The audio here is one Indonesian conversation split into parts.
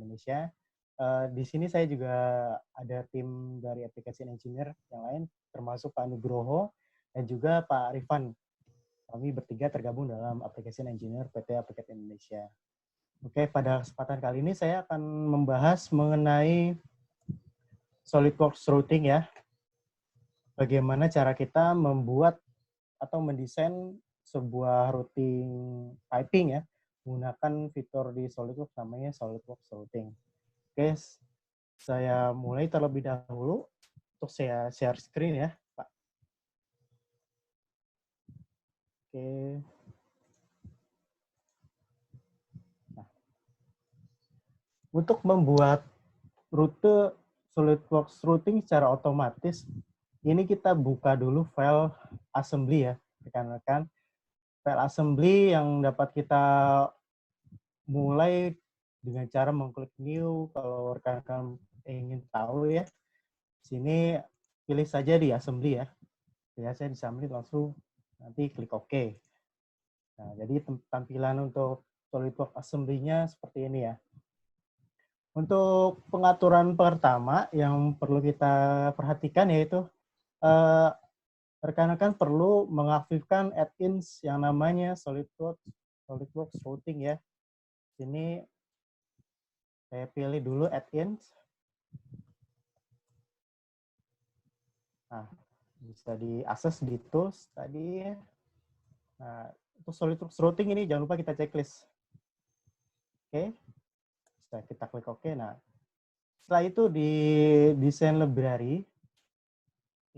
Indonesia. Di sini saya juga ada tim dari application engineer yang lain, termasuk Pak Nugroho dan juga Pak Rifan. Kami bertiga tergabung dalam application engineer PT Applicat Indonesia. Oke, pada kesempatan kali ini saya akan membahas mengenai SolidWorks routing ya. Bagaimana cara kita membuat atau mendesain sebuah routing piping ya, menggunakan fitur di SolidWorks namanya SolidWorks routing. Oke, saya mulai terlebih dahulu untuk saya share screen ya, Pak. Oke. Nah, untuk membuat rute SolidWorks routing secara otomatis, ini kita buka dulu file assembly ya, rekan-rekan. File assembly yang dapat kita mulai dengan cara mengklik new. Kalau rekan-rekan ingin tahu ya, sini pilih saja di assembly ya. Biasanya di assembly langsung nanti klik OK. Nah, jadi tampilan untuk SolidWorks assembly-nya seperti ini ya. Untuk pengaturan pertama yang perlu kita perhatikan yaitu rekan-rekan perlu mengaktifkan add-ins yang namanya SolidWorks routing ya. Sini saya pilih dulu add-ins. Nah, bisa diakses di tools tadi. Nah, untuk SolidWorks routing ini jangan lupa kita checklist. Oke. Bisa kita klik OK. Nah, setelah itu di desain library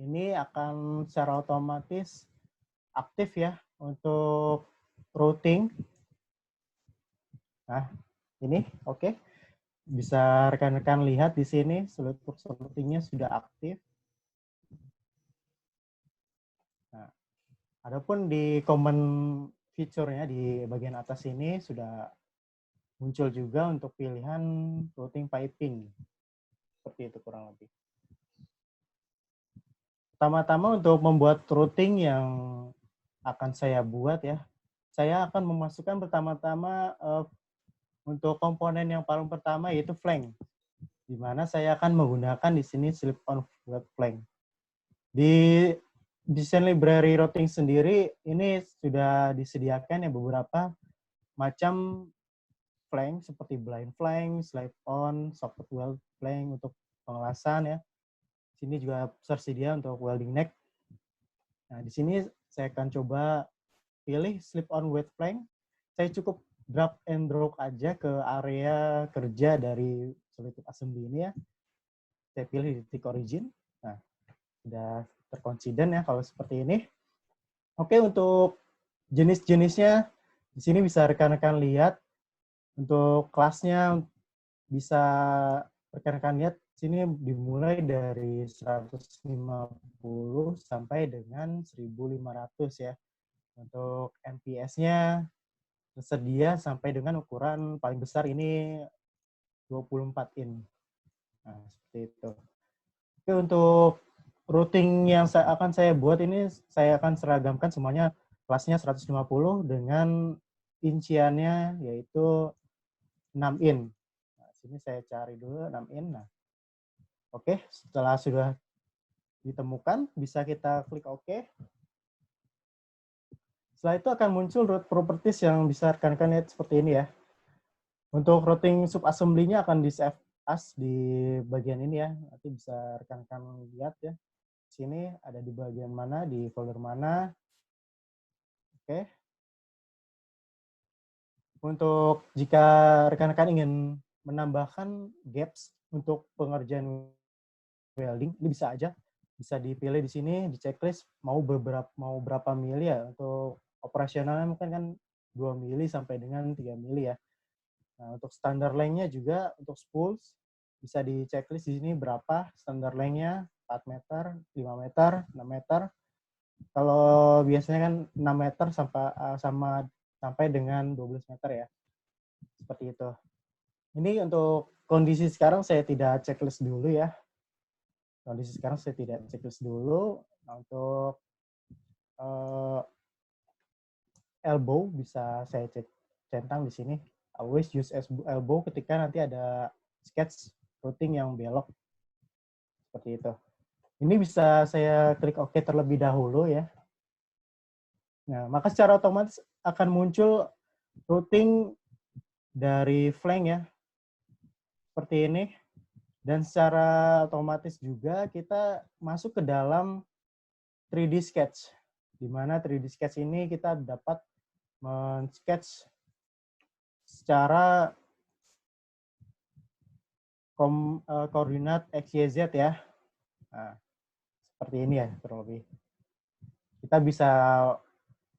ini akan secara otomatis aktif ya untuk routing. Nah, ini oke. Bisa rekan-rekan lihat di sini SolidWorks routing-nya sudah aktif. Nah, adapun di common feature-nya di bagian atas ini sudah muncul juga untuk pilihan routing piping. Seperti itu kurang lebih. Pertama-tama untuk membuat routing yang akan saya buat ya, saya akan memasukkan pertama-tama untuk komponen yang paling pertama yaitu flank, di mana saya akan menggunakan di sini slip-on weld flank. Di desain library routing sendiri ini sudah disediakan ya beberapa macam flank seperti blind flank, slip-on, socket weld flank untuk pengelasan ya. Sini juga tersedia untuk welding neck. Nah, di sini saya akan coba pilih slip-on weld flank. Saya cukup drag and drop aja ke area kerja dari SolidWorks assembly ini ya. Saya pilih di titik origin. Nah, sudah terkonsiden ya kalau seperti ini. Oke, untuk jenis-jenisnya di sini bisa rekan-rekan lihat. Untuk kelasnya bisa rekan-rekan lihat sini dimulai dari 150 sampai dengan 1.500 ya. Untuk MPS-nya tersedia sampai dengan ukuran paling besar ini 24 in. Nah, seperti itu. Oke, untuk routing yang akan saya buat ini, saya akan seragamkan semuanya kelasnya 150 dengan inciannya yaitu 6 in. Nah, sini saya cari dulu 6 in. Nah, oke, setelah sudah ditemukan, bisa kita klik OK. Setelah itu akan muncul route properties yang bisa rekan-rekan lihat seperti ini ya. Untuk routing subassembly-nya akan di-save as di bagian ini ya. Nanti bisa rekan-rekan lihat ya. Sini ada di bagian mana, di folder mana. Oke. Untuk jika rekan-rekan ingin menambahkan gaps untuk pengerjaan welding, ini bisa aja. Bisa dipilih di sini, di checklist mau berapa mili ya. Untuk operasionalnya mungkin kan 2 mili sampai dengan 3 mili ya. Nah, untuk standar length-nya juga untuk spools bisa di checklist di sini berapa standar length-nya, 4 meter, 5 meter, 6 meter. Kalau biasanya kan 6 meter sampai dengan 12 meter ya. Seperti itu. Ini untuk kondisi sekarang saya tidak checklist dulu ya. Kondisi sekarang saya tidak checklist dulu. Nah, untuk elbow bisa saya centang di sini. always use elbow ketika nanti ada sketch routing yang belok. Seperti itu. Ini bisa saya klik OK terlebih dahulu ya. Nah, maka secara otomatis akan muncul routing dari flank ya. Seperti ini. Dan secara otomatis juga kita masuk ke dalam 3D Sketch. Di mana 3D Sketch ini kita dapat men-sketch secara koordinat X, Y, Z ya. Nah, seperti ini ya kurang lebih. Kita bisa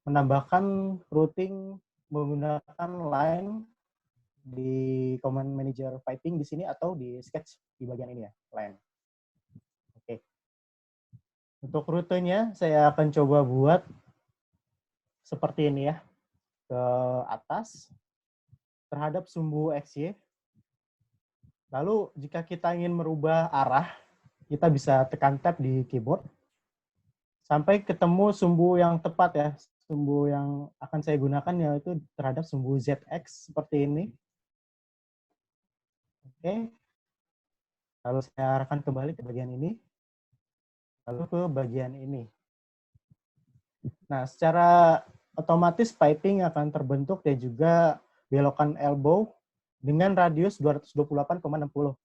menambahkan routing menggunakan line di command manager piping di sini atau di sketch di bagian ini ya, line. Oke. Untuk rutenya saya akan coba buat seperti ini ya. Ke atas terhadap sumbu XY. Lalu jika kita ingin merubah arah, kita bisa tekan tab di keyboard sampai ketemu sumbu yang tepat ya. Sumbu yang akan saya gunakan yaitu terhadap sumbu ZX seperti ini. Oke. Lalu saya arahkan kembali ke bagian ini. Lalu ke bagian ini. Nah, secara otomatis piping akan terbentuk dan juga belokan elbow dengan radius 228,60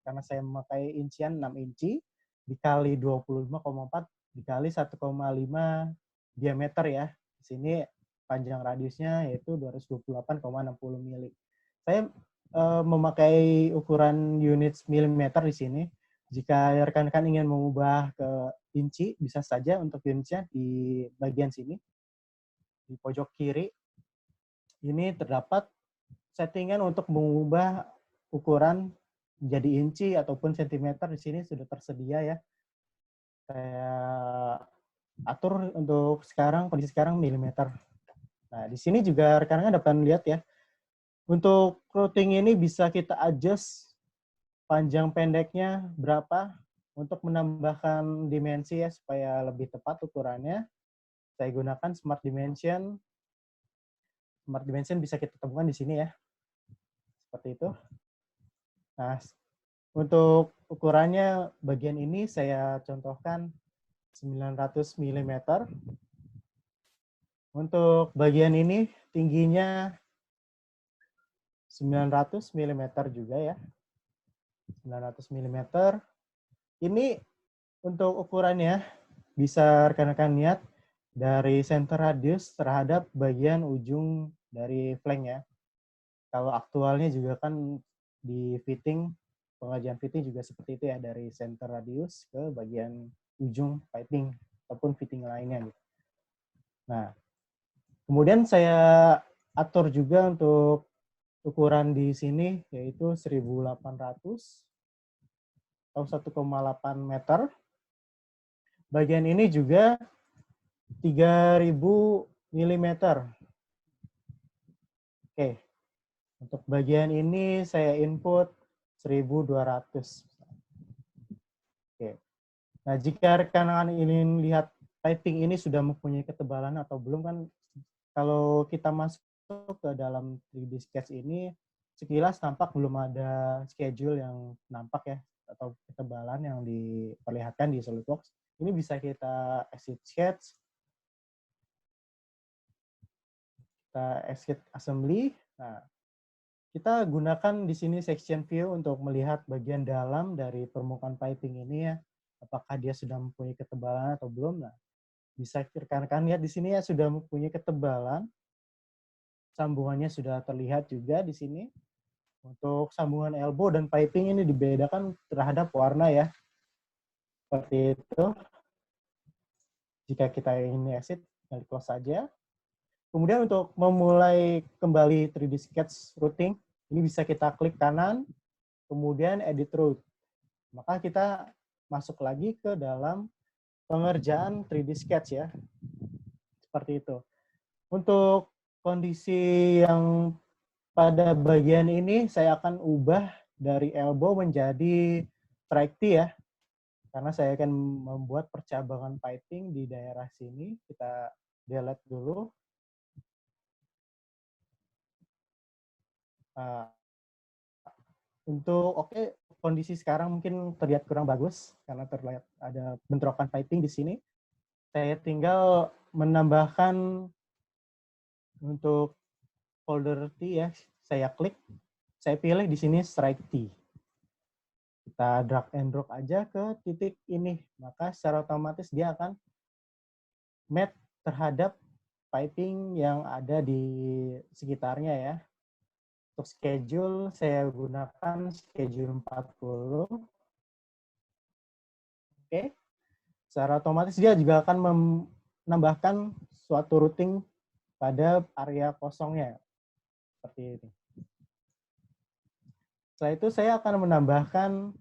karena saya memakai incian 6 inci dikali 25,4 dikali 1,5 diameter ya. Di sini panjang radiusnya yaitu 228,60 mili. Saya memakai ukuran unit milimeter di sini. Jika rekan-rekan ingin mengubah ke inci, bisa saja untuk unitnya di bagian sini. Di pojok kiri, ini terdapat settingan untuk mengubah ukuran menjadi inci ataupun sentimeter. Di sini sudah tersedia ya. Saya atur untuk sekarang, kondisi sekarang milimeter. Nah, di sini juga rekan-rekan dapat melihat ya. Untuk routing ini bisa kita adjust panjang pendeknya berapa untuk menambahkan dimensi ya supaya lebih tepat ukurannya. Saya gunakan Smart Dimension. Smart Dimension bisa kita temukan di sini ya. Seperti itu. Nah, untuk ukurannya bagian ini saya contohkan 900 mm. Untuk bagian ini tingginya 900 mm juga ya. 900 mm. Ini untuk ukurannya bisa rekan-rekan lihat dari center radius terhadap bagian ujung dari flank ya. Kalau aktualnya juga kan di fitting, pengajian fitting juga seperti itu ya, dari center radius ke bagian ujung piping ataupun fitting lainnya gitu. Nah, kemudian saya atur juga untuk ukuran di sini yaitu 1800 atau 1,8 meter. Bagian ini juga 3000 mm. Oke. Untuk bagian ini saya input 1200. Oke. Nah, jika rekan-rekan ingin lihat piping ini sudah mempunyai ketebalan atau belum kan, kalau kita masuk ke dalam 3D Sketch ini, sekilas tampak belum ada schedule yang nampak ya, atau ketebalan yang diperlihatkan di SolidWorks. Ini bisa kita exit sketch, kita exit assembly. Nah, kita gunakan di sini section view untuk melihat bagian dalam dari permukaan piping ini ya, apakah dia sudah mempunyai ketebalan atau belum. Nah, bisa rekan-rekan lihat di sini ya sudah mempunyai ketebalan. Sambungannya sudah terlihat juga di sini. Untuk sambungan elbow dan piping ini dibedakan terhadap warna ya. Seperti itu. Jika kita ingin exit, tinggal close saja. Kemudian untuk memulai kembali 3D Sketch routing, ini bisa kita klik kanan, kemudian edit route. Maka kita masuk lagi ke dalam pengerjaan 3D Sketch ya. Seperti itu. Untuk kondisi yang pada bagian ini saya akan ubah dari elbow menjadi strike T ya. Karena saya akan membuat percabangan piping di daerah sini. Kita delete dulu. Uh, untuk kondisi sekarang mungkin terlihat kurang bagus karena terlihat ada bentrokan piping di sini. Saya tinggal menambahkan untuk folder T ya, saya klik, saya pilih di sini strike T. Kita drag and drop aja ke titik ini, maka secara otomatis dia akan match terhadap piping yang ada di sekitarnya ya. Untuk schedule, saya gunakan schedule 40. Oke. Secara otomatis dia juga akan menambahkan suatu routing pada area kosongnya. Seperti ini. Setelah itu saya akan menambahkan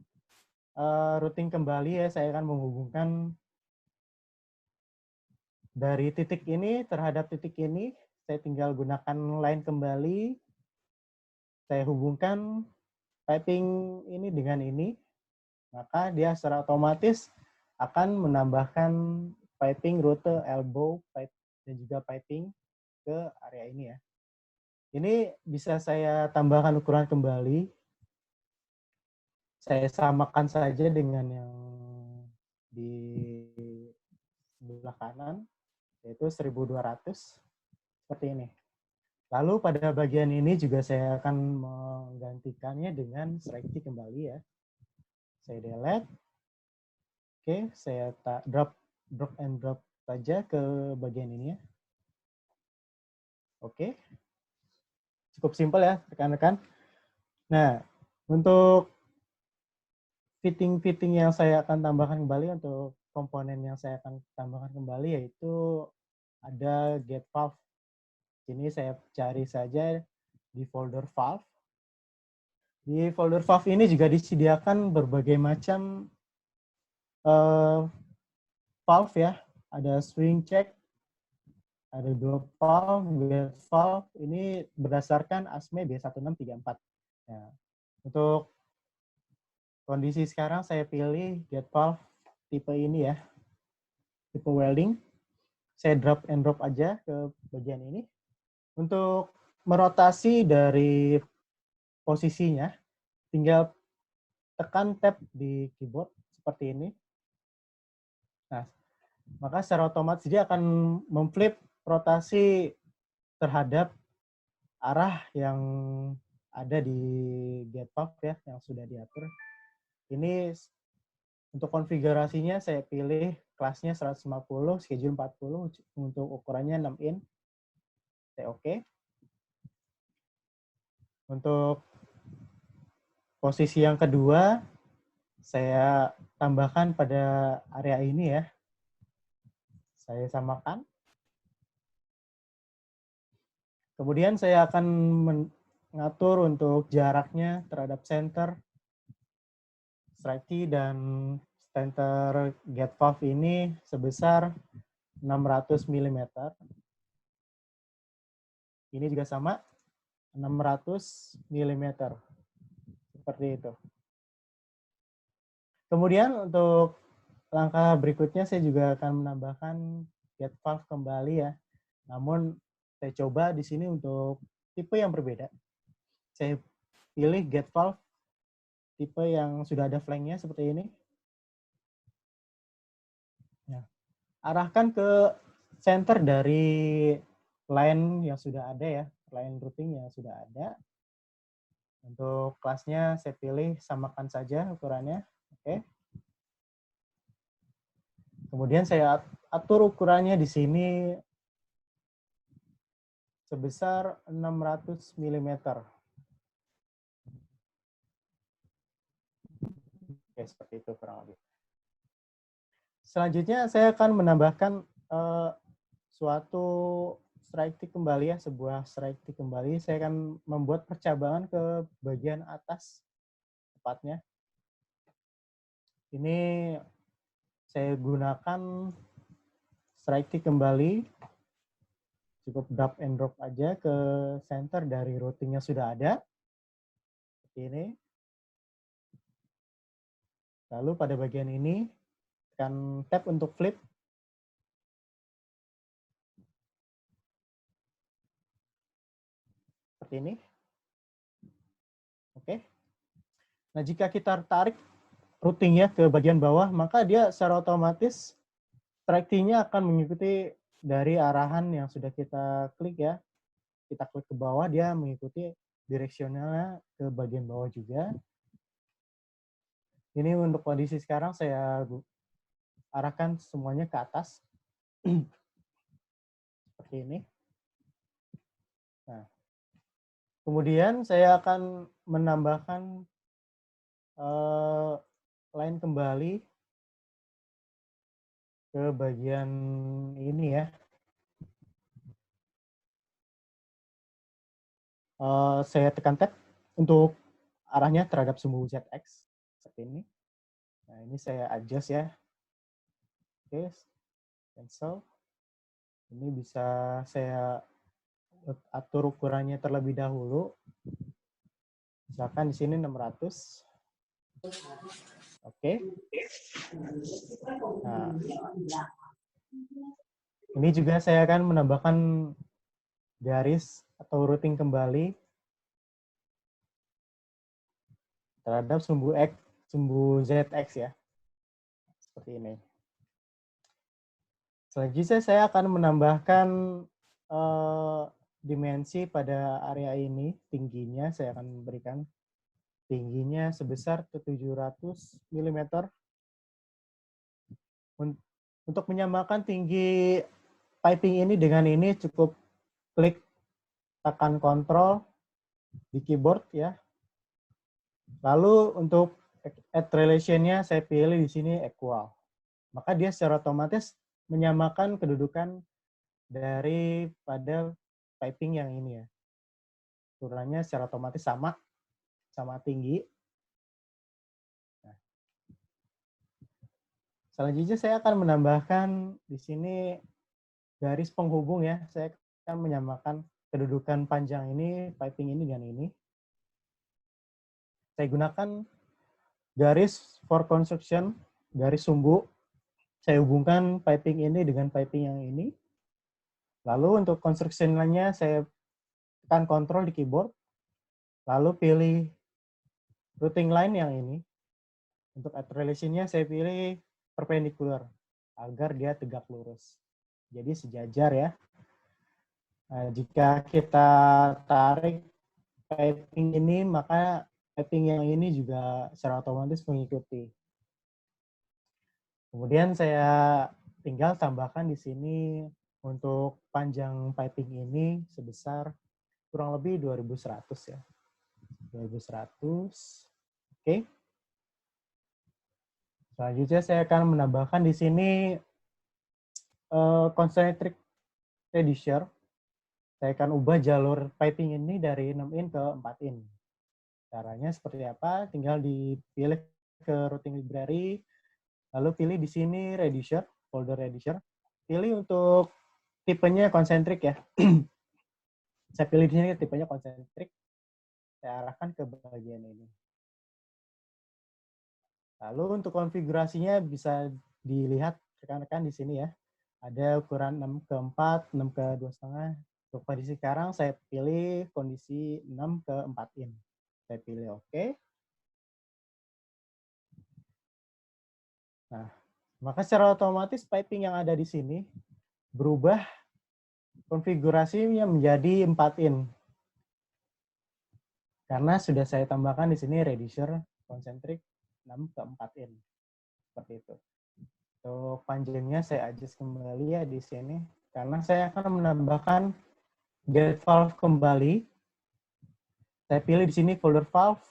routing kembali ya. Saya akan menghubungkan dari titik ini terhadap titik ini. Saya tinggal gunakan line kembali. Saya hubungkan piping ini dengan ini. Maka dia secara otomatis akan menambahkan piping rute elbow pipe, dan juga piping ke area ini ya. Ini bisa saya tambahkan ukuran kembali. Saya samakan saja dengan yang di sebelah kanan, yaitu 1200, seperti ini. Lalu pada bagian ini juga saya akan menggantikannya dengan strike T kembali ya. Saya delete. Oke, saya drag and drop saja ke bagian ini ya. Oke. Cukup simpel ya, rekan-rekan. Nah, untuk fitting-fitting yang saya akan tambahkan kembali, untuk komponen yang saya akan tambahkan kembali, yaitu ada get valve. Ini saya cari saja di folder valve. Di folder valve ini juga disediakan berbagai macam valve ya. Ada swing check, ada drop valve, get valve. Ini berdasarkan ASME B1634. Nah, untuk kondisi sekarang saya pilih get valve tipe ini ya, tipe welding. Saya drag and drop aja ke bagian ini. Untuk merotasi dari posisinya, tinggal tekan tab di keyboard seperti ini. Nah, maka secara otomatis dia akan memflip rotasi terhadap arah yang ada di get valve ya, yang sudah diatur. Ini untuk konfigurasinya saya pilih kelasnya 150, schedule 40, untuk ukurannya 6 in. Saya oke. Untuk posisi yang kedua, saya tambahkan pada area ini ya. Saya samakan. Kemudian saya akan mengatur untuk jaraknya terhadap center, strike T, dan center get valve ini sebesar 600 mm. Ini juga sama, 600 mm. Seperti itu. Kemudian untuk langkah berikutnya saya juga akan menambahkan get valve kembali ya. Namun saya coba di sini untuk tipe yang berbeda. Saya pilih get valve tipe yang sudah ada flanknya seperti ini. Ya. Arahkan ke center dari line yang sudah ada ya, line routing yang sudah ada. Untuk kelasnya saya pilih samakan saja ukurannya. Oke. Kemudian saya atur ukurannya di sini sebesar 600 mm. Oke, seperti itu kurang lebih. Selanjutnya saya akan menambahkan suatu strike T kembali ya, sebuah strike T kembali. Saya akan membuat percabangan ke bagian atas tepatnya. Ini saya gunakan strike T kembali. Cukup drag and drop aja ke center dari routingnya sudah ada. Seperti ini. Lalu pada bagian ini, tekan tab untuk flip. Seperti ini. Nah, jika kita tarik routingnya ke bagian bawah, maka dia secara otomatis tracking-nya akan mengikuti dari arahan yang sudah kita klik ya. Kita klik ke bawah, dia mengikuti direksionalnya ke bagian bawah juga. Ini untuk kondisi sekarang saya arahkan semuanya ke atas. Seperti ini. Nah, kemudian saya akan menambahkan line kembali ke bagian ini ya. Saya tekan tab untuk arahnya terhadap sumbu ZX seperti ini. Nah, ini saya adjust ya. Oke, cancel. Ini bisa saya atur ukurannya terlebih dahulu. Misalkan di sini 600. Oke. Nah, ini juga saya akan menambahkan garis atau routing kembali terhadap sumbu ZX ya. Seperti ini. Selanjutnya saya akan menambahkan dimensi pada area ini, tingginya saya akan berikan tingginya sebesar 700 mm. Untuk menyamakan tinggi piping ini dengan ini cukup klik tekan kontrol di keyboard ya. Lalu untuk add relation-nya saya pilih di sini equal. Maka dia secara otomatis menyamakan kedudukan daripada piping yang ini ya. Ukurannya secara otomatis sama tinggi. Nah, selanjutnya saya akan menambahkan di sini garis penghubung ya. Saya akan menyamakan kedudukan panjang ini, piping ini dengan ini. Saya gunakan garis for construction, garis sumbu. Saya hubungkan piping ini dengan piping yang ini. Lalu untuk construction line-nya saya tekan kontrol di keyboard. Lalu pilih routing line yang ini. Untuk add relation-nya saya pilih perpendicular agar dia tegak lurus. Jadi sejajar ya. Nah, jika kita tarik piping ini, maka piping yang ini juga secara otomatis mengikuti. Kemudian saya tinggal tambahkan di sini untuk panjang piping ini sebesar kurang lebih 2100 ya. 2100. Oke. Selanjutnya saya akan menambahkan di sini concentric reducer. Saya akan ubah jalur piping ini dari 6 in ke 4 in. Caranya seperti apa? Tinggal dipilih ke routing library, lalu pilih di sini reducer, folder reducer. Pilih untuk tipenya concentric ya. Saya pilih di sini tipenya concentric. Saya arahkan ke bagian ini. Lalu untuk konfigurasinya bisa dilihat rekan-rekan di sini ya. Ada ukuran 6 ke 4, 6 ke 2,5. Untuk kondisi sekarang saya pilih kondisi 6 ke 4 in. Saya pilih OK. Nah, maka secara otomatis piping yang ada di sini berubah konfigurasinya menjadi 4 in. Karena sudah saya tambahkan di sini reducer concentric 6 ke 4 in. Seperti itu. Untuk panjangnya saya adjust kembali ya di sini. Karena saya akan menambahkan gate valve kembali. Saya pilih di sini folder valve.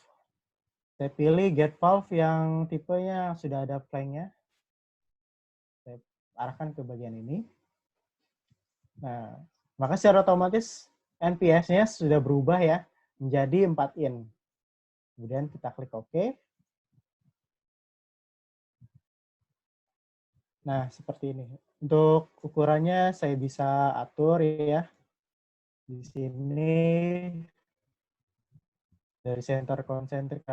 Saya pilih gate valve yang tipenya sudah ada flank-nya. Saya arahkan ke bagian ini. Nah, maka secara otomatis NPS-nya sudah berubah ya menjadi 4 in. Kemudian kita klik OK. Nah, seperti ini. Untuk ukurannya saya bisa atur ya. Di sini dari center concentric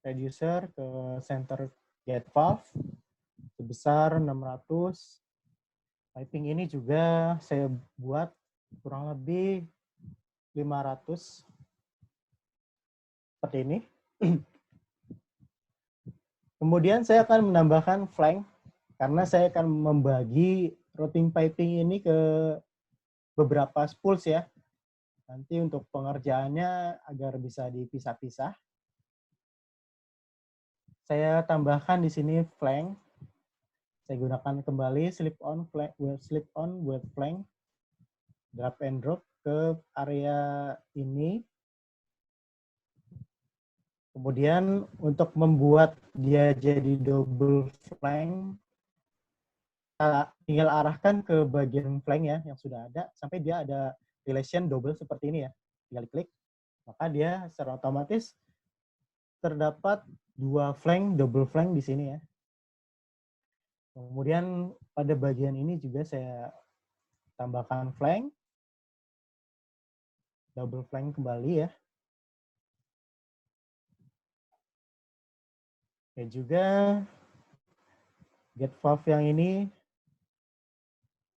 reducer ke center gate valve sebesar 600. Piping ini juga saya buat kurang lebih 500. seperti ini. Kemudian saya akan menambahkan flank karena saya akan membagi routing piping ini ke beberapa spools ya. Nanti untuk pengerjaannya agar bisa dipisah-pisah. Saya tambahkan di sini flank. Saya gunakan kembali slip on with flank. Drag and drop ke area ini. Kemudian untuk membuat dia jadi double flank, tinggal arahkan ke bagian flank ya yang sudah ada sampai dia ada relation double seperti ini ya. Tinggal klik, maka dia secara otomatis terdapat dua flank, double flank di sini ya. Kemudian pada bagian ini juga saya tambahkan flank, double flank kembali ya. Dan juga get valve yang ini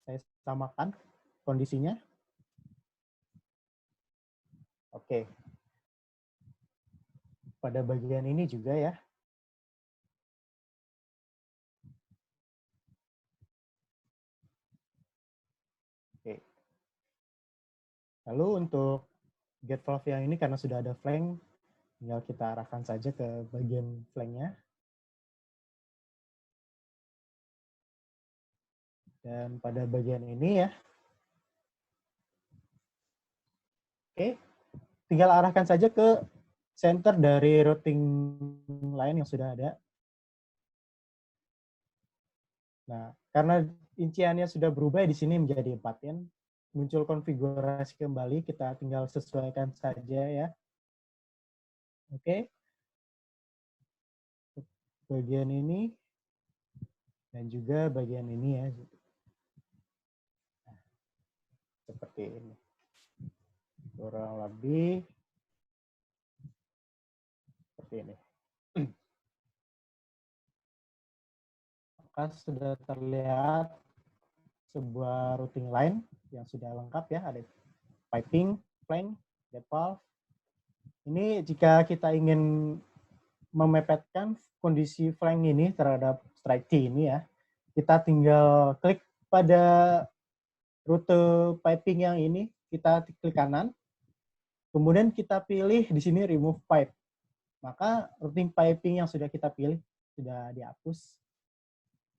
saya samakan kondisinya. Oke. Pada bagian ini juga ya. Oke. Lalu untuk get valve yang ini karena sudah ada flank, tinggal kita arahkan saja ke bagian flanknya. Dan pada bagian ini ya. Oke. Tinggal arahkan saja ke center dari routing line yang sudah ada. Nah, karena inciannya sudah berubah di sini menjadi 4 pin, muncul konfigurasi kembali, kita tinggal sesuaikan saja ya. Oke. Bagian ini dan juga bagian ini ya. Nah, seperti ini. Kurang lebih seperti ini. Maka sudah terlihat sebuah routing line yang sudah lengkap ya, ada piping, flank, get valve. Ini jika kita ingin memepetkan kondisi flank ini terhadap strike T ini ya, kita tinggal klik pada rute piping yang ini, kita klik kanan, kemudian kita pilih di sini remove pipe. Maka routing piping yang sudah kita pilih sudah dihapus.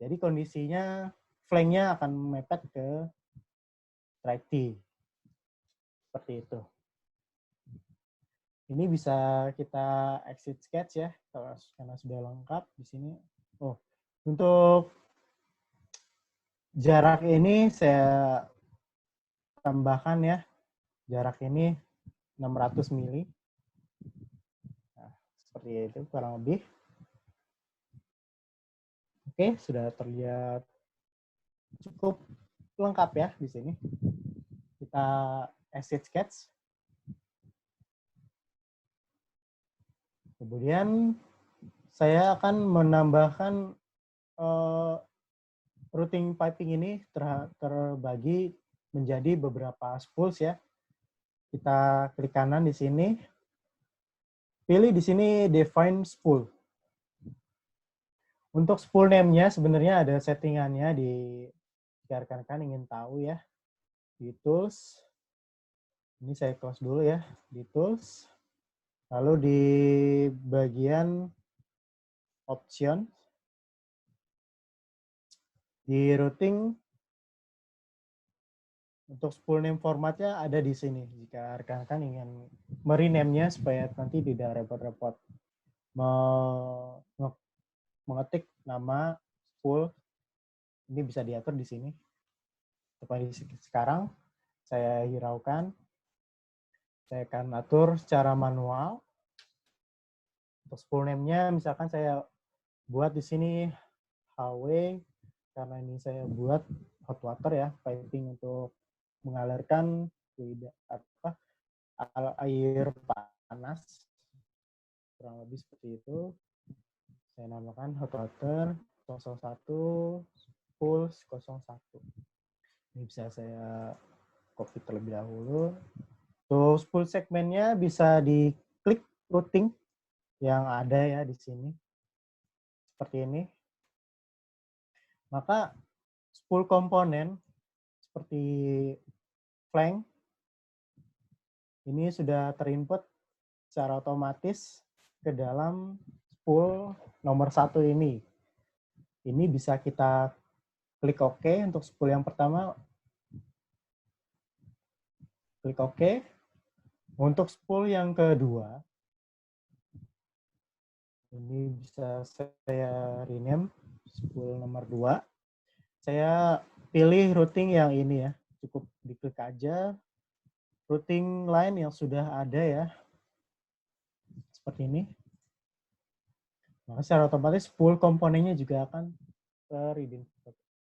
Jadi kondisinya flanknya akan mepet ke strike T. Seperti itu. Ini bisa kita exit sketch ya, karena sudah lengkap di sini. Oh, untuk jarak ini saya tambahkan ya. Jarak ini 600 mili. Nah, seperti itu kurang lebih. Oke, sudah terlihat cukup lengkap ya di sini. Kita exit sketch. Kemudian saya akan menambahkan routing piping ini terbagi menjadi beberapa spools ya. Kita klik kanan di sini. Pilih di sini define spool. Untuk spool name-nya sebenarnya ada settingannya di jika rekan-rekan ingin tahu ya. Di tools. Ini saya close dulu ya. Di tools. Lalu di bagian option. Di routing, untuk spool name formatnya ada di sini. Jika rekan-rekan ingin merename-nya supaya nanti tidak repot-repot mengetik nama spool, ini bisa diatur di sini. Seperti sekarang, saya hiraukan. Saya akan atur secara manual. Untuk spool name-nya, misalkan saya buat di sini HW, karena ini saya buat hot water ya, piping untuk mengalirkan air panas, kurang lebih seperti itu. Saya namakan hot water 01 pulse 01. Ini bisa saya copy terlebih dahulu. Terus full segmennya bisa diklik routing yang ada ya di sini. Seperti ini. Maka spool komponen seperti flank ini sudah terinput secara otomatis ke dalam spool nomor 1 ini. Ini bisa kita klik OK untuk spool yang pertama. Klik OK. Untuk spool yang kedua, ini bisa saya rename spool nomor 2. Saya pilih routing yang ini ya. Cukup diklik aja. Routing line yang sudah ada ya. Seperti ini. Maka secara otomatis spool komponennya juga akan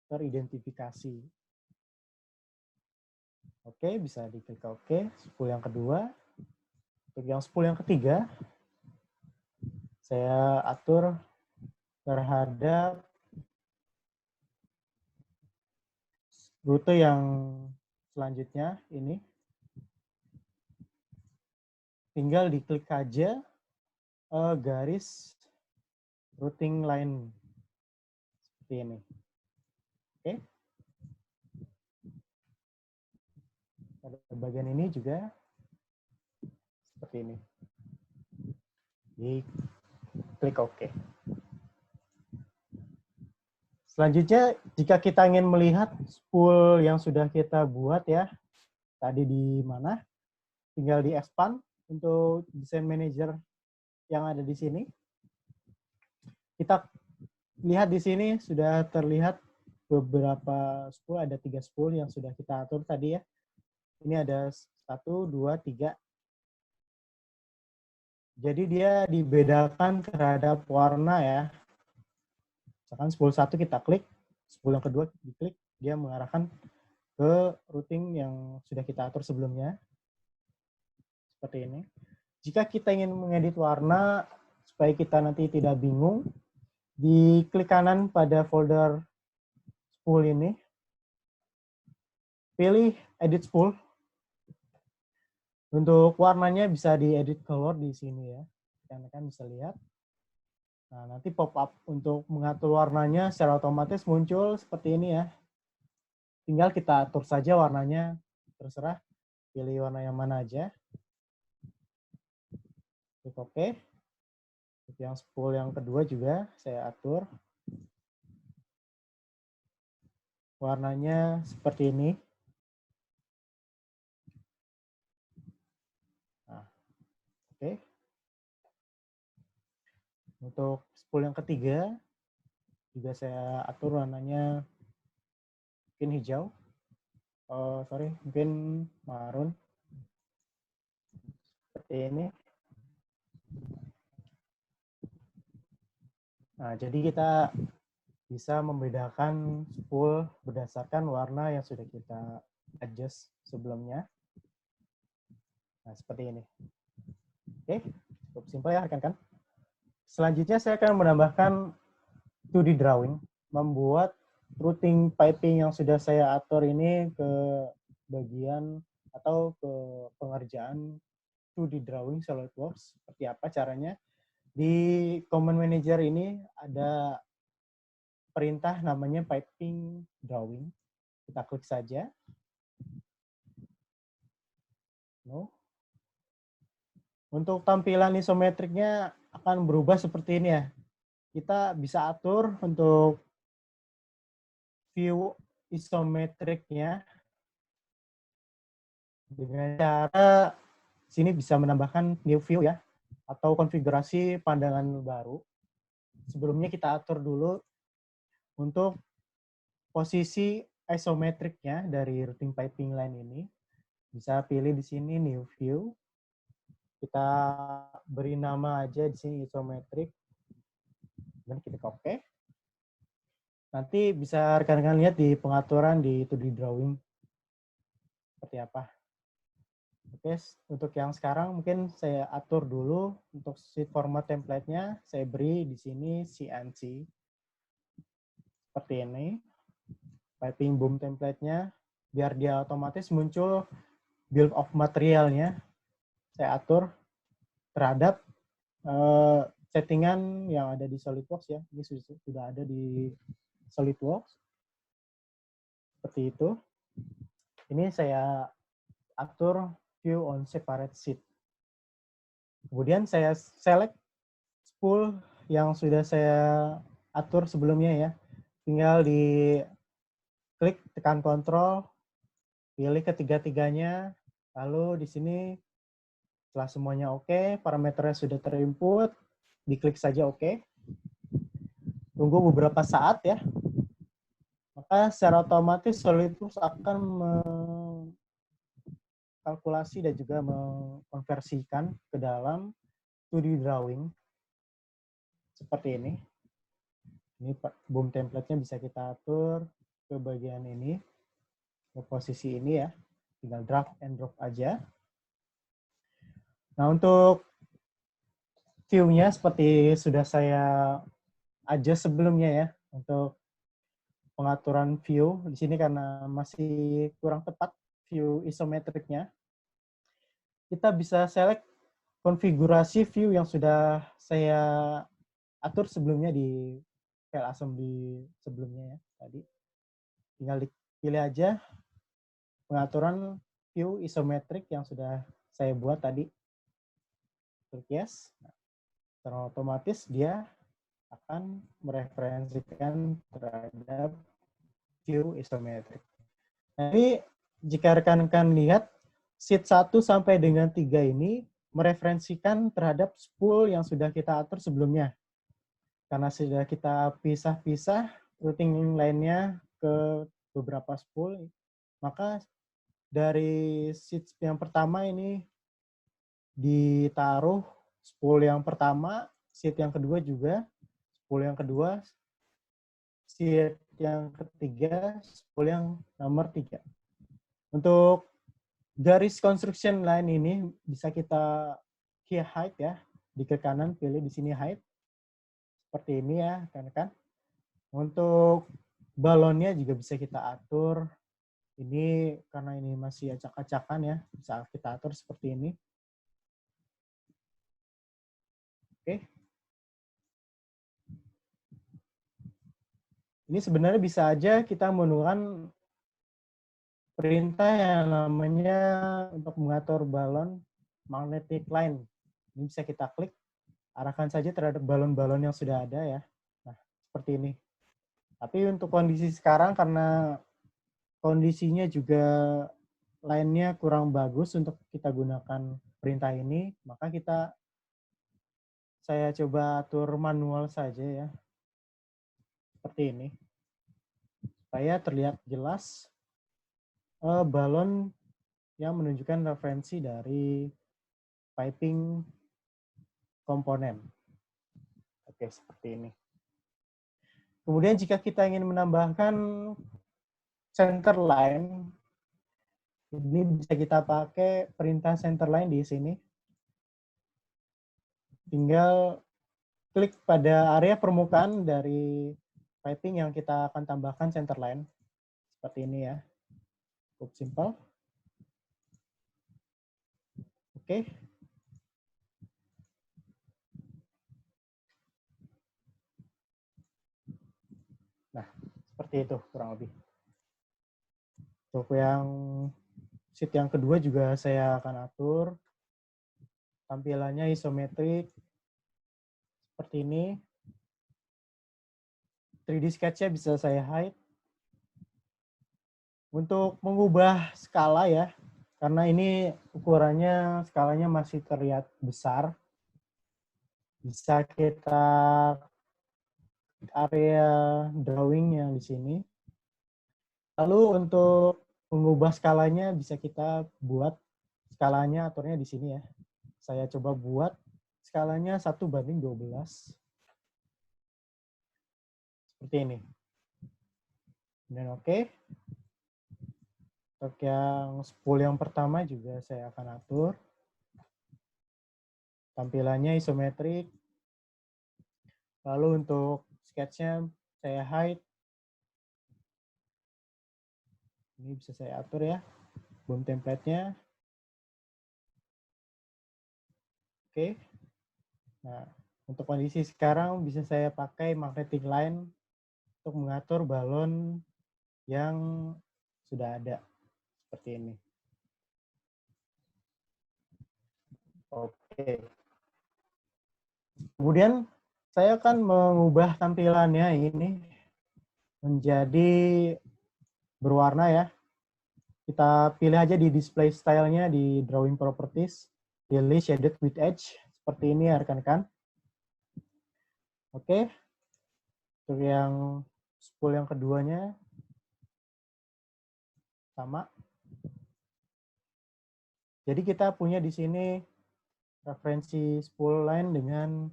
teridentifikasi. Oke, bisa diklik OK. Spool yang kedua. Untuk yang spool yang ketiga, saya atur terhadap rute yang selanjutnya ini. Tinggal diklik aja garis routing line seperti ini. Oke. Pada bagian ini juga seperti ini. Klik OK. Selanjutnya, jika kita ingin melihat spool yang sudah kita buat ya, tadi di mana, tinggal di expand untuk design manager yang ada di sini. Kita lihat di sini sudah terlihat beberapa spool, ada 3 spool yang sudah kita atur tadi ya. Ini ada 1, 2, 3. Jadi dia dibedakan terhadap warna ya. Misalkan spool 1 kita klik, spool yang kedua diklik, dia mengarahkan ke routing yang sudah kita atur sebelumnya. Seperti ini. Jika kita ingin mengedit warna, supaya kita nanti tidak bingung, di klik kanan pada folder spool ini, pilih edit spool. Untuk warnanya bisa diedit color di sini ya. Kalian bisa lihat. Nah, nanti pop-up untuk mengatur warnanya secara otomatis muncul seperti ini ya. Tinggal kita atur saja warnanya, terserah. Pilih warna yang mana aja. Klik OK. Untuk yang spool yang kedua juga saya atur. Warnanya seperti ini. Nah, oke. Untuk spool yang ketiga, juga saya atur warnanya mungkin hijau. Oh, sorry, mungkin marun. Seperti ini. Nah, jadi kita bisa membedakan spool berdasarkan warna yang sudah kita adjust sebelumnya. Nah, seperti ini. Oke, cukup simpel ya rekan-rekan. Selanjutnya saya akan menambahkan 2D drawing, membuat routing piping yang sudah saya atur ini ke bagian atau ke pengerjaan 2D drawing SolidWorks. Seperti apa caranya? Di Command Manager ini ada perintah namanya piping drawing. Kita klik saja. No. Untuk tampilan isometriknya akan berubah seperti ini ya. Kita bisa atur untuk view isometriknya dengan cara sini bisa menambahkan new view ya, atau konfigurasi pandangan baru. Sebelumnya kita atur dulu untuk posisi isometriknya dari routing piping line ini. Bisa pilih di sini new view. Kita beri nama aja di sini isometric. Dan kita OK. Nanti bisa rekan-rekan lihat di pengaturan di 2D drawing seperti apa. Oke, untuk yang sekarang mungkin saya atur dulu untuk sheet format template-nya. Saya beri di sini CNC. Seperti ini. Piping boom template-nya. Biar dia otomatis muncul build of materialnya. Saya atur terhadap settingan yang ada di SolidWorks ya. Ini sudah ada di SolidWorks. Seperti itu. Ini saya atur view on separate sheet. Kemudian saya select spool yang sudah saya atur sebelumnya ya. Tinggal di klik, tekan kontrol, pilih ketiga-tiganya, lalu di sini setelah semuanya oke, parameternya sudah terinput, diklik saja oke. Tunggu beberapa saat ya. Maka secara otomatis SolidWorks akan mengkalkulasi dan juga mengkonversikan ke dalam 2D drawing seperti ini. Ini boom template-nya bisa kita atur ke bagian ini, ke posisi ini ya. Tinggal drag and drop aja. Nah, untuk view-nya seperti sudah saya adjust sebelumnya ya, untuk pengaturan view di sini karena masih kurang tepat view isometriknya. Kita bisa select konfigurasi view yang sudah saya atur sebelumnya di file assembly sebelumnya ya tadi. Tinggal dipilih aja pengaturan view isometrik yang sudah saya buat tadi. Klik yes. Nah, secara otomatis dia akan mereferensikan terhadap view isometrik. Jadi jika rekan-rekan lihat sheet 1 sampai dengan 3 ini mereferensikan terhadap spool yang sudah kita atur sebelumnya. Karena sudah kita pisah-pisah routing lainnya ke beberapa spool, maka dari sheet yang pertama ini ditaruh spool yang pertama, sheet yang kedua juga, spool yang kedua, sheet yang ketiga, spool yang nomor 3. Untuk garis construction line ini bisa kita key height ya, di ke kanan pilih di sini height. Seperti ini ya, kan. Untuk balonnya juga bisa kita atur. Ini karena ini masih acak-acakan ya, bisa kita atur seperti ini. Oke. Ini sebenarnya bisa aja kita menggunakan perintah yang namanya untuk mengatur balon magnetic line. Ini bisa kita klik, arahkan saja terhadap balon-balon yang sudah ada ya. Nah, seperti ini. Tapi untuk kondisi sekarang karena kondisinya juga line-nya kurang bagus untuk kita gunakan perintah ini, maka saya coba atur manual saja ya. Seperti ini. Supaya terlihat jelas balon yang menunjukkan referensi dari piping komponen. Oke, seperti ini. Kemudian jika kita ingin menambahkan center line, ini bisa kita pakai perintah center line di sini. Tinggal klik pada area permukaan dari piping yang kita akan tambahkan center line. Seperti ini ya. Cukup simpel. Oke. Nah, seperti itu kurang lebih. Untuk yang sheet yang kedua juga saya akan atur. Tampilannya isometrik. Seperti ini. 3D sketch-nya bisa saya hide. Untuk mengubah skala ya, karena ini ukurannya, skalanya masih terlihat besar. Bisa kita area drawing yang di sini. Lalu untuk mengubah skalanya bisa kita buat skalanya aturnya di sini ya. Saya coba buat skalanya 1:12. Seperti ini. Dan oke. Untuk yang spool yang pertama juga saya akan atur. Tampilannya isometrik. Lalu untuk sketch-nya saya hide. Ini bisa saya atur ya. Boom template-nya. Oke. Nah, untuk kondisi sekarang bisa saya pakai magnetic line untuk mengatur balon yang sudah ada seperti ini. Oke. Kemudian saya akan mengubah tampilannya ini menjadi berwarna ya. Kita pilih aja di display style-nya di drawing properties, pilih shaded with edge seperti ini ya rekan-rekan. Oke. Untuk yang spool yang keduanya sama. Jadi kita punya di sini referensi spool line dengan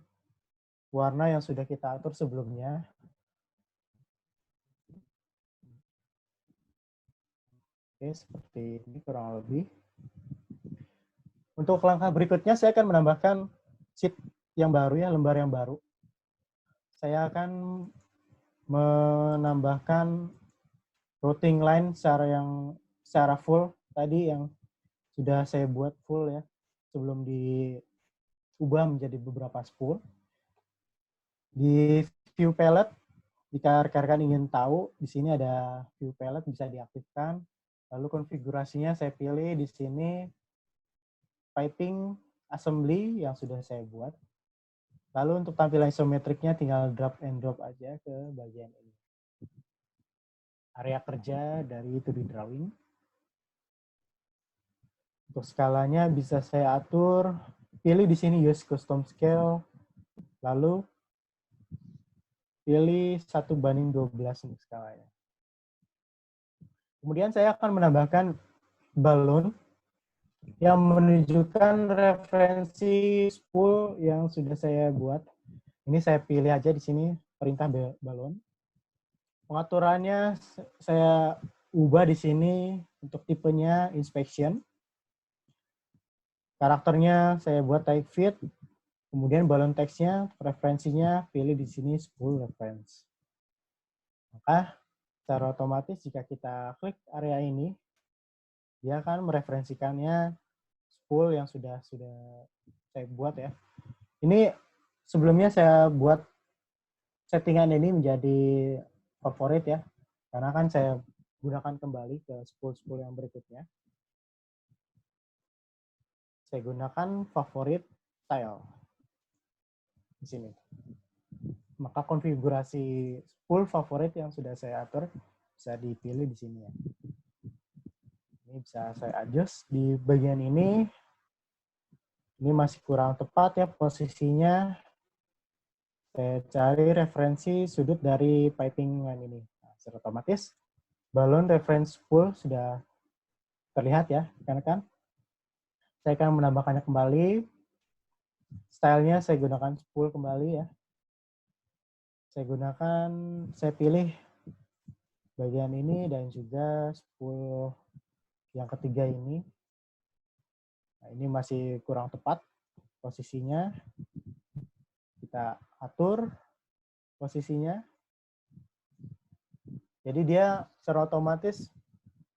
warna yang sudah kita atur sebelumnya. Oke, seperti ini kurang lebih. Untuk langkah berikutnya saya akan menambahkan sheet yang baru ya, lembar yang baru. Saya akan menambahkan routing line secara full tadi yang sudah saya buat full ya sebelum diubah menjadi beberapa spool. Di view palette, jika rekan-rekan ingin tahu, di sini ada view palette bisa diaktifkan. Lalu konfigurasinya saya pilih di sini piping assembly yang sudah saya buat. Lalu untuk tampilan isometriknya tinggal drag and drop aja ke bagian ini. Area kerja dari 2D drawing. Untuk skalanya bisa saya atur, pilih di sini use custom scale, lalu pilih 1:12 untuk skalanya. Kemudian saya akan menambahkan balon yang menunjukkan referensi spool yang sudah saya buat. Ini saya pilih aja di sini perintah balon. Pengaturannya saya ubah di sini untuk tipenya inspection. Karakternya saya buat type fit. Kemudian balon teksnya, referensinya pilih di sini spool reference. Maka secara otomatis jika kita klik area ini, dia akan mereferensikannya spool yang sudah saya buat ya. Ini sebelumnya saya buat settingan ini menjadi favorit ya, karena kan saya gunakan kembali ke spool-spool yang berikutnya. Saya gunakan favorit style di sini. Maka konfigurasi spool favorit yang sudah saya atur bisa dipilih di sini ya. Ini bisa saya adjust di bagian ini. Ini masih kurang tepat ya posisinya. Saya cari referensi sudut dari piping line ini. Nah, secara otomatis balon reference spool sudah terlihat ya, kan? Saya akan menambahkannya kembali. Stylenya saya gunakan spool kembali ya. Saya pilih bagian ini dan juga spool yang ketiga ini. Nah, ini masih kurang tepat posisinya. Kita atur posisinya. Jadi dia secara otomatis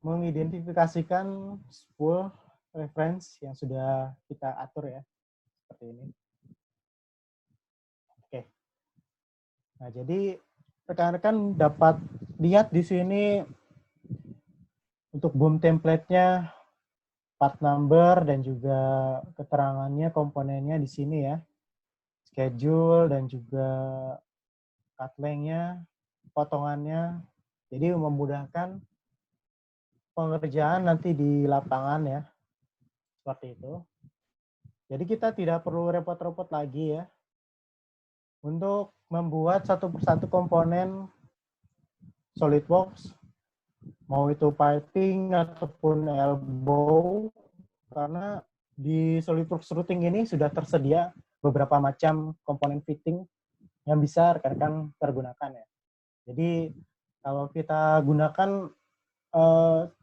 mengidentifikasikan spool reference yang sudah kita atur ya. Seperti ini. Oke. Nah, jadi rekan-rekan dapat lihat di sini untuk boom template-nya, part number dan juga keterangannya, komponennya di sini ya. Schedule dan juga cut length-nya, potongannya. Jadi memudahkan pengerjaan nanti di lapangan ya. Seperti itu. Jadi kita tidak perlu repot-repot lagi ya untuk membuat satu persatu komponen SolidWorks, mau itu piping ataupun elbow, karena di SolidWorks routing ini sudah tersedia beberapa macam komponen fitting yang bisa rekan-rekan pergunakan ya. Jadi kalau kita gunakan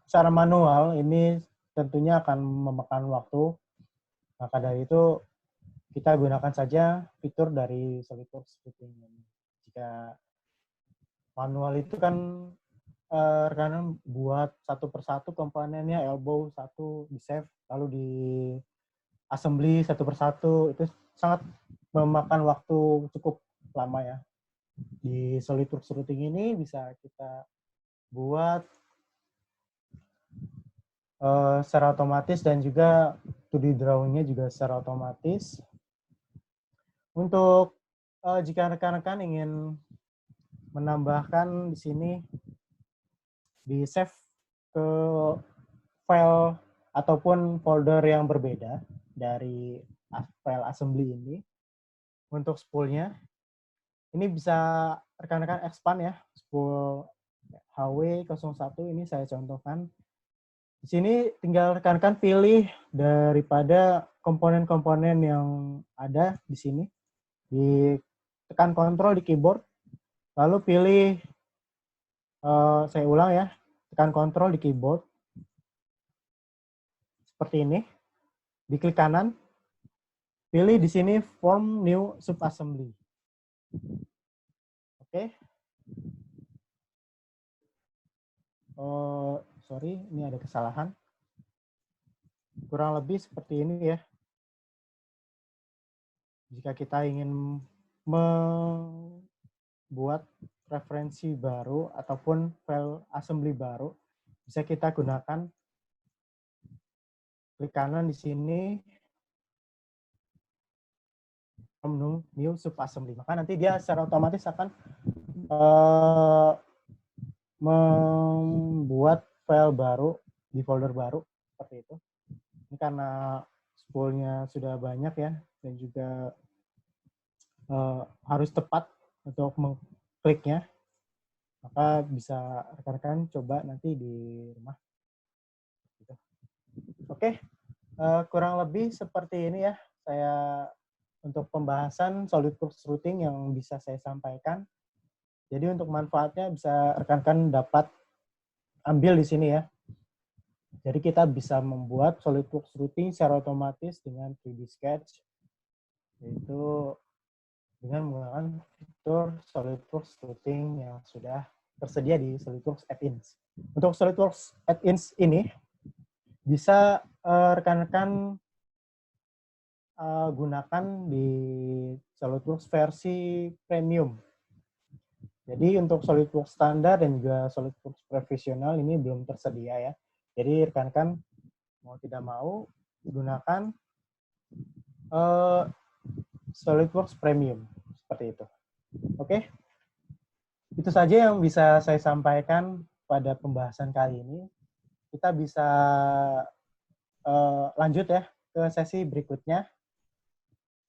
secara manual ini tentunya akan memakan waktu. Maka dari itu kita gunakan saja fitur dari SolidWorks routing ini. Jika manual itu kan rekan buat satu persatu komponennya, elbow satu di save, lalu di assembly satu persatu, itu sangat memakan waktu cukup lama ya. Di SolidWorks routing ini bisa kita buat secara otomatis dan juga 2D drawing-nya juga secara otomatis. Untuk jika rekan-rekan ingin menambahkan di sini di save ke file ataupun folder yang berbeda dari file assembly ini untuk spoolnya, ini bisa rekan-rekan expand ya, spool HW01 ini saya contohkan. Di sini tinggal rekan-rekan pilih daripada komponen-komponen yang ada di sini. Ditekan kontrol di keyboard, lalu pilih, saya ulang ya, tekan kontrol di keyboard, seperti ini. Diklik kanan, pilih di sini form new subassembly. Oke. Sorry, ini ada kesalahan. Kurang lebih seperti ini ya. Jika kita ingin membuat referensi baru ataupun file assembly baru, bisa kita gunakan klik kanan di sini new subassembly. Maka nanti dia secara otomatis akan membuat file baru di folder baru seperti itu. Ini karena spoolnya sudah banyak ya, dan juga harus tepat untuk mengkliknya, maka bisa rekan-rekan coba nanti di rumah. Gitu. Oke, kurang lebih seperti ini ya, saya untuk pembahasan SolidWorks routing yang bisa saya sampaikan. Jadi untuk manfaatnya bisa rekan-rekan dapat ambil di sini ya. Jadi kita bisa membuat SolidWorks routing secara otomatis dengan 3D Sketch, yaitu dengan menggunakan fitur SolidWorks routing yang sudah tersedia di SolidWorks Add-ins. Untuk SolidWorks Add-ins ini bisa rekan-rekan gunakan di SolidWorks versi premium. Jadi untuk SolidWorks standar dan juga SolidWorks profesional ini belum tersedia ya. Jadi rekan-rekan mau tidak mau gunakan SolidWorks Premium seperti itu. Oke, itu saja yang bisa saya sampaikan pada pembahasan kali ini. Kita bisa lanjut ya ke sesi berikutnya,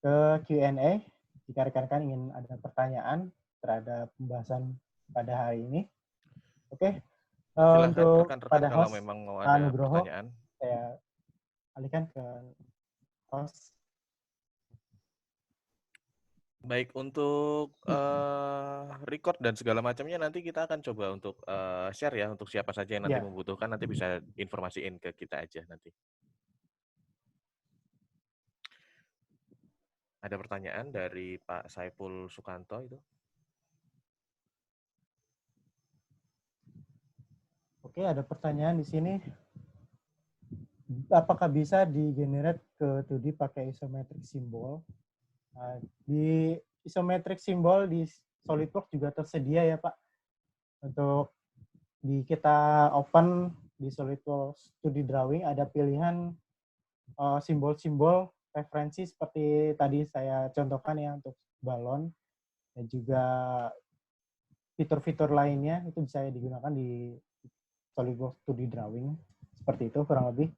ke Q&A. Jika rekan-rekan ingin ada pertanyaan terhadap pembahasan pada hari ini. Oke, Silahkan untuk rekan-rekan pada kalau host memang mau Pak ada Nugroho, pertanyaan. saya alihkan ke host. Baik, untuk record dan segala macamnya nanti kita akan coba untuk share ya, untuk siapa saja yang nanti Ya. membutuhkan, nanti bisa informasiin ke kita aja nanti. Ada pertanyaan dari Pak Saiful Sukanto itu. Oke, ada pertanyaan di sini. Apakah bisa di-generate ke 2D pakai isometric symbol? Di isometric symbol di SolidWorks juga tersedia ya Pak. Untuk kita open di SolidWorks 2D drawing ada pilihan simbol-simbol referensi seperti tadi saya contohkan ya, untuk balon dan juga fitur-fitur lainnya itu bisa digunakan di SolidWorks 2D drawing seperti itu kurang lebih.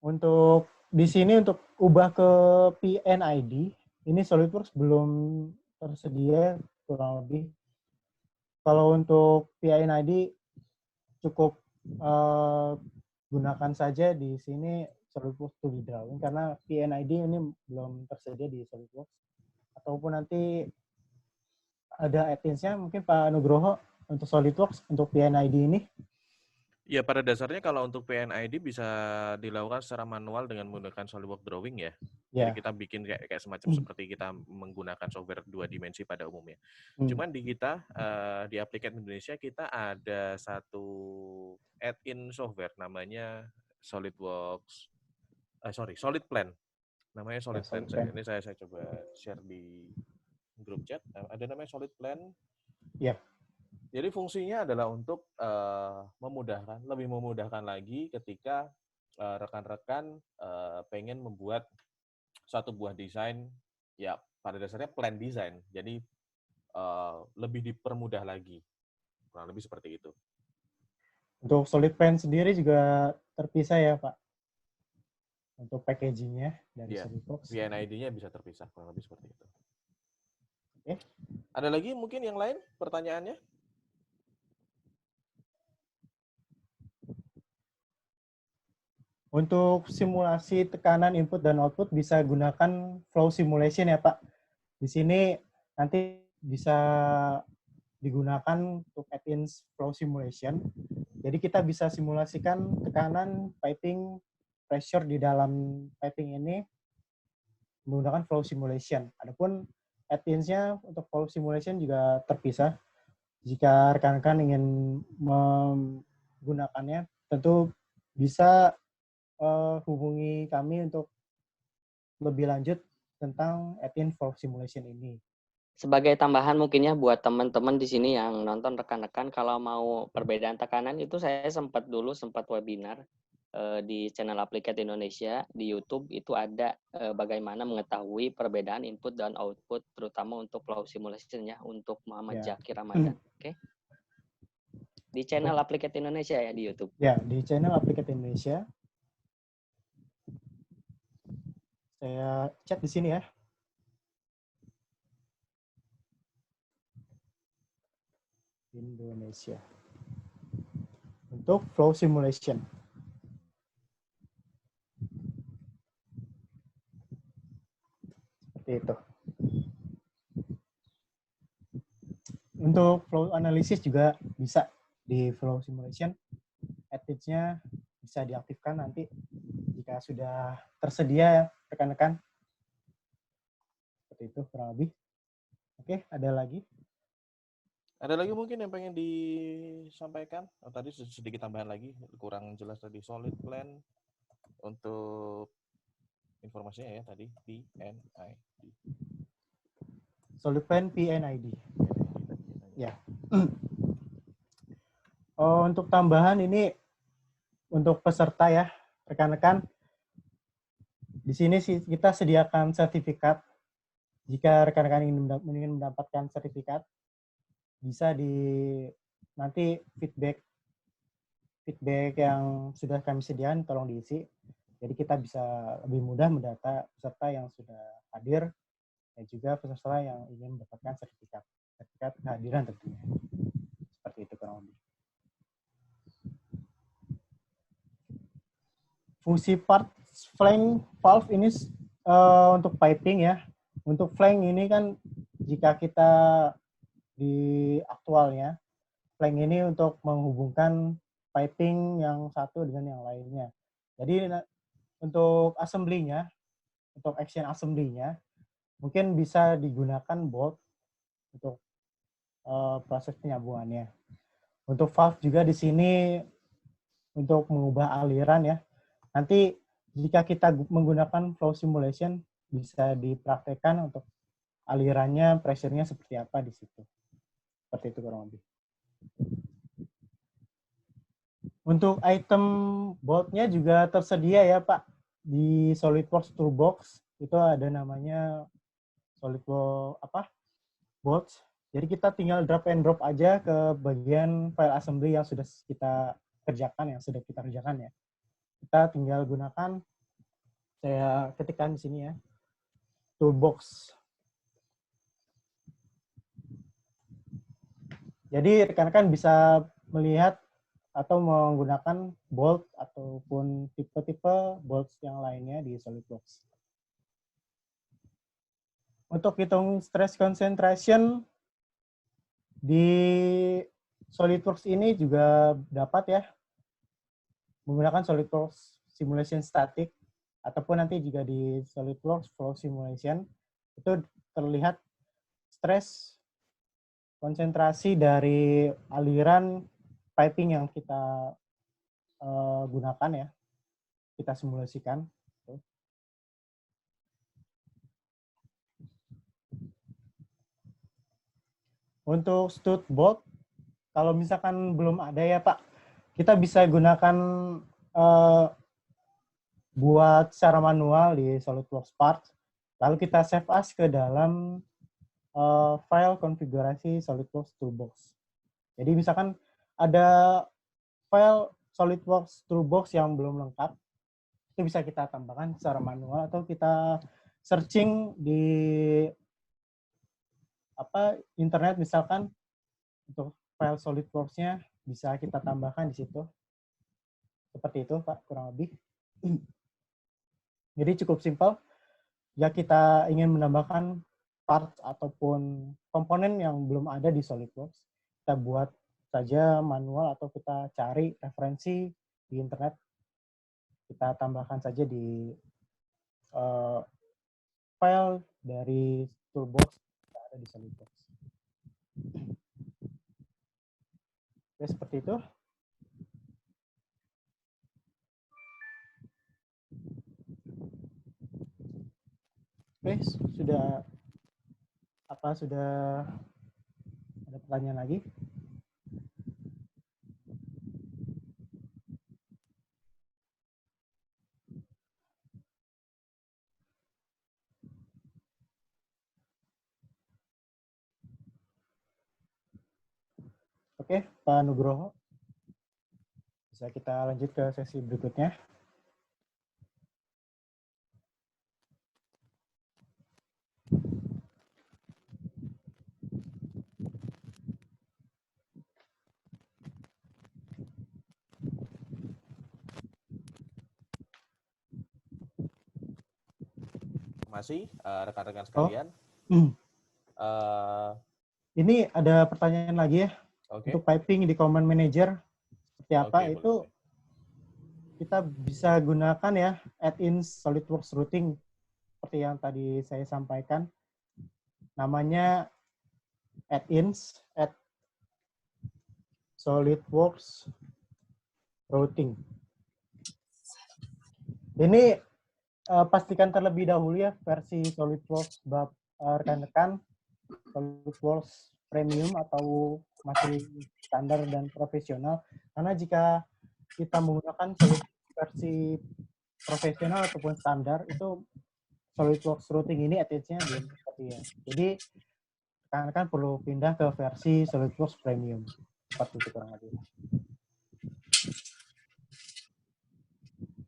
Untuk di sini untuk ubah ke PNID ini SolidWorks belum tersedia kurang lebih. Kalau untuk PNID cukup gunakan saja di sini SolidWorks 2D drawing karena PNID ini belum tersedia di SolidWorks. Ataupun nanti ada add-ins-nya mungkin Pak Nugroho untuk SolidWorks untuk PNID ini. Ya, pada dasarnya kalau untuk PNID bisa dilakukan secara manual dengan menggunakan SolidWorks Drawing ya. Jadi kita bikin kayak semacam seperti kita menggunakan software 2 dimensi pada umumnya. Cuman di kita, di Applicat Indonesia kita ada satu add-in software namanya SolidWorks, SolidPlan. Namanya Ya, solid plan. solid plan. Ini saya coba share di grup chat. Ada namanya solid plan. Ya. Jadi fungsinya adalah untuk lebih memudahkan lagi ketika rekan-rekan pengen membuat satu buah desain, ya pada dasarnya plan design. Jadi lebih dipermudah lagi, kurang lebih seperti itu. Untuk solid plan sendiri juga terpisah ya Pak, untuk packagingnya dari SolidWorks. PNID-nya bisa terpisah, kurang lebih seperti itu. Oke. Ada lagi mungkin yang lain pertanyaannya? Untuk simulasi tekanan input dan output bisa gunakan flow simulation ya Pak. Di sini nanti bisa digunakan untuk add-in flow simulation. Jadi kita bisa simulasikan tekanan, piping, pressure di dalam piping ini menggunakan flow simulation. Adapun add-ins-nya untuk flow simulation juga terpisah. Jika rekan-rekan ingin menggunakannya, tentu bisa hubungi kami untuk lebih lanjut tentang add-in flow simulation ini. Sebagai tambahan mungkin ya buat teman-teman di sini yang nonton, rekan-rekan, kalau mau perbedaan tekanan itu saya sempat webinar di channel Applicat Indonesia di YouTube, itu ada bagaimana mengetahui perbedaan input dan output terutama untuk flow simulation ya untuk Muhammad Zaki Ramadan. Oke. Di channel Applicat Indonesia ya di YouTube. Ya, di channel Applicat Indonesia. Saya chat di sini ya. Indonesia. Untuk flow simulation. Seperti itu. Untuk flow analysis juga bisa di flow simulation. Add-ins-nya bisa diaktifkan nanti jika sudah tersedia rekan-rekan. Seperti itu kurang lebih. Oke, ada lagi? Ada lagi mungkin yang pengen disampaikan? Oh, tadi sedikit tambahan lagi, kurang jelas tadi. Solid plan untuk informasinya ya tadi, PNID. Solid plan PNID. Ya. Untuk tambahan ini untuk peserta ya, rekan-rekan. Di sini kita sediakan sertifikat. Jika rekan-rekan ingin mendapatkan sertifikat, bisa nanti feedback yang sudah kami sediakan tolong diisi. Jadi kita bisa lebih mudah mendata peserta yang sudah hadir dan juga peserta yang ingin mendapatkan sertifikat kehadiran tentunya. Seperti itu kurang lebih. Fungsi part flank valve ini untuk piping ya. Untuk flank ini kan jika kita di aktualnya, flank ini untuk menghubungkan piping yang satu dengan yang lainnya. Jadi untuk assembly-nya, untuk action assembly-nya, mungkin bisa digunakan bolt untuk proses penyambungannya. Untuk valve juga di sini untuk mengubah aliran ya. Nanti jika kita menggunakan flow simulation, bisa dipraktekkan untuk alirannya, pressure-nya seperti apa di situ. Seperti itu kurang lebih. Untuk item bolt-nya juga tersedia ya Pak. Di SolidWorks Toolbox itu ada namanya SolidWorks bolt. Jadi kita tinggal drag and drop aja ke bagian file assembly yang sudah kita kerjakan, ya. Kita tinggal gunakan, saya ketikkan di sini ya, Toolbox. Jadi rekan-rekan bisa melihat atau menggunakan bolt ataupun tipe-tipe bolt yang lainnya di SolidWorks. Untuk hitung stress concentration di SolidWorks ini juga dapat ya menggunakan SolidWorks Simulation Static ataupun nanti juga di SolidWorks Flow Simulation itu terlihat stress konsentrasi dari aliran piping yang kita gunakan ya, kita simulasikan. Untuk studbox, kalau misalkan belum ada ya Pak, kita bisa gunakan buat secara manual di SolidWorks Parts, lalu kita save as ke dalam file konfigurasi SolidWorks Toolbox. Jadi misalkan ada file SolidWorks Toolbox yang belum lengkap, itu bisa kita tambahkan secara manual atau kita searching di internet misalkan untuk file SolidWorks-nya bisa kita tambahkan di situ. Seperti itu Pak, kurang lebih. Jadi cukup simpel. Ya kita ingin menambahkan parts ataupun komponen yang belum ada di SolidWorks, kita buat saja manual atau kita cari referensi di internet, kita tambahkan saja di file dari toolbox yang ada di SolidWorks. Oke, seperti itu. Oke, sudah ada pertanyaan lagi? Oke, Pak Nugroho. Bisa kita lanjut ke sesi berikutnya. Masih rekan-rekan sekalian. Ini ada pertanyaan lagi ya. Untuk piping di Command Manager seperti apa itu boleh. Kita bisa gunakan ya add-in SolidWorks Routing seperti yang tadi saya sampaikan. Namanya add-ins SolidWorks Routing. Ini pastikan terlebih dahulu ya versi SolidWorks rekan-rekan SolidWorks Premium atau masih standar dan profesional. Karena jika kita menggunakan versi profesional ataupun standar, itu SolidWorks Routing ini add-ins-nya belum seperti ya. Jadi rekan-rekan perlu pindah ke versi SolidWorks Premium. Seperti itu kurang lebih.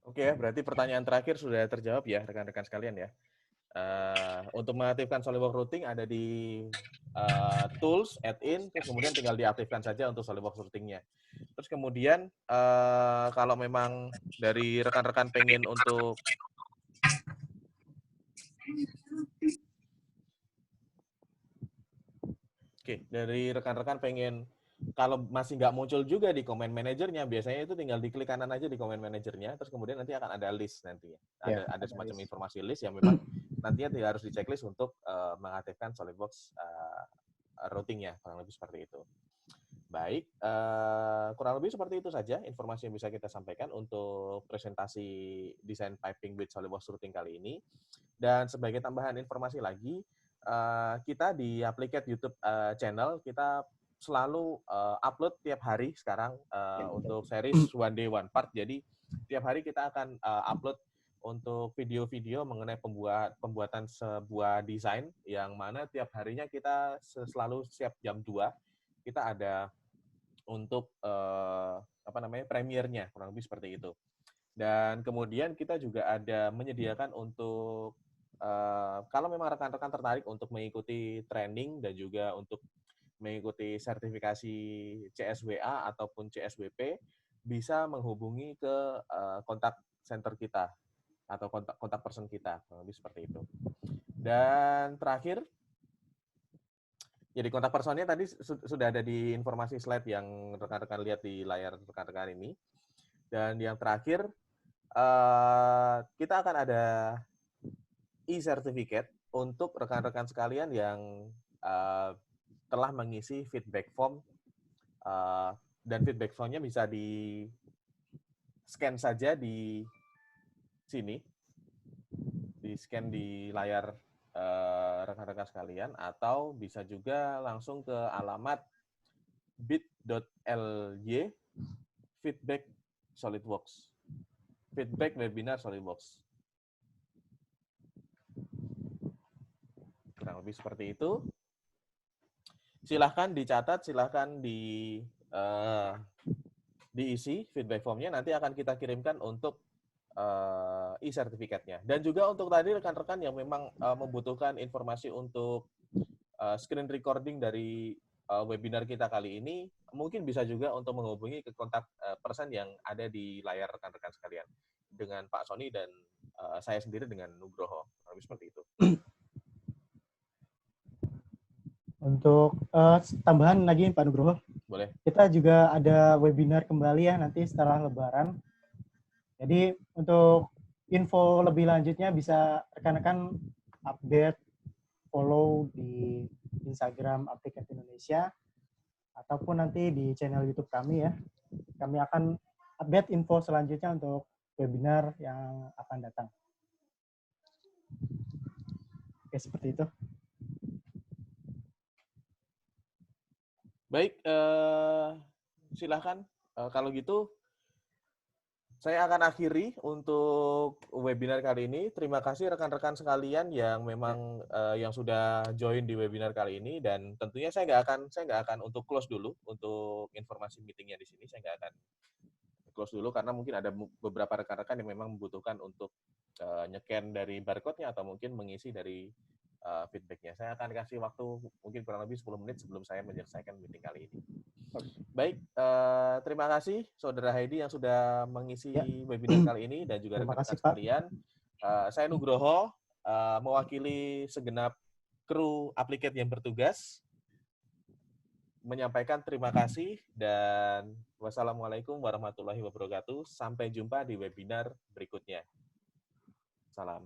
Oke ya, berarti pertanyaan terakhir sudah terjawab ya rekan-rekan sekalian ya. Untuk mengaktifkan SolidWorks Routing ada di Tools, Add-in, terus kemudian tinggal diaktifkan saja untuk SolidWorks Routing-nya. Terus kemudian kalau memang dari rekan-rekan pengen untuk dari rekan-rekan pengen kalau masih nggak muncul juga di Command Manager-nya, biasanya itu tinggal diklik kanan aja di Command Manager-nya, terus kemudian nanti akan ada list nantinya. Ada semacam list. Informasi list yang memang nantinya tidak harus diceklis untuk mengaktifkan SolidWorks routing-nya, kurang lebih seperti itu. Baik, kurang lebih seperti itu saja informasi yang bisa kita sampaikan untuk presentasi desain piping with SolidWorks routing kali ini. Dan sebagai tambahan informasi lagi, kita di Applicat YouTube channel, kita selalu upload tiap hari sekarang untuk series One Day One Part. Jadi tiap hari kita akan upload untuk video-video mengenai pembuatan sebuah desain yang mana tiap harinya kita selalu siap jam 2 kita ada untuk premiernya, kurang lebih seperti itu. Dan kemudian kita juga ada menyediakan untuk kalau memang rekan-rekan tertarik untuk mengikuti training dan juga untuk mengikuti sertifikasi CSWA ataupun CSWP, bisa menghubungi ke kontak center kita atau kontak person kita, lebih seperti itu. Dan terakhir, jadi kontak personnya tadi sudah ada di informasi slide yang rekan-rekan lihat di layar rekan-rekan ini. Dan yang terakhir, kita akan ada e-certificate untuk rekan-rekan sekalian yang telah mengisi feedback form, dan feedback formnya bisa di-scan saja di sini, di-scan di layar rekan-rekan sekalian, atau bisa juga langsung ke alamat bit.ly feedback SolidWorks. Feedback webinar SolidWorks. Kurang lebih seperti itu. Silahkan dicatat, silahkan diisi feedback formnya, nanti akan kita kirimkan untuk e-sertifikatnya. Dan juga untuk tadi rekan-rekan yang memang membutuhkan informasi untuk screen recording dari webinar kita kali ini, mungkin bisa juga untuk menghubungi ke kontak person yang ada di layar rekan-rekan sekalian, dengan Pak Sony dan saya sendiri dengan Nugroho. Lebih seperti itu. Untuk tambahan lagi Pak Nugroho, boleh. Kita juga ada webinar kembali ya nanti setelah Lebaran. Jadi untuk info lebih lanjutnya bisa rekan-rekan update, follow di Instagram Applicat Indonesia, ataupun nanti di channel YouTube kami ya. Kami akan update info selanjutnya untuk webinar yang akan datang. Oke, seperti itu. Baik, silahkan. Kalau gitu, saya akan akhiri untuk webinar kali ini. Terima kasih rekan-rekan sekalian yang memang yang sudah join di webinar kali ini, dan tentunya saya nggak akan untuk close dulu untuk informasi meetingnya di sini. Saya nggak akan close dulu karena mungkin ada beberapa rekan-rekan yang memang membutuhkan untuk nge-scan dari barcode-nya atau mungkin mengisi dari feedback-nya. Saya akan kasih waktu mungkin kurang lebih 10 menit sebelum saya menyelesaikan meeting kali ini. Baik, terima kasih Saudara Heidi yang sudah mengisi webinar kali ini dan juga rekan-rekan sekalian. Saya Nugroho, mewakili segenap kru Applicat yang bertugas, menyampaikan terima kasih dan wassalamualaikum warahmatullahi wabarakatuh. Sampai jumpa di webinar berikutnya. Salam.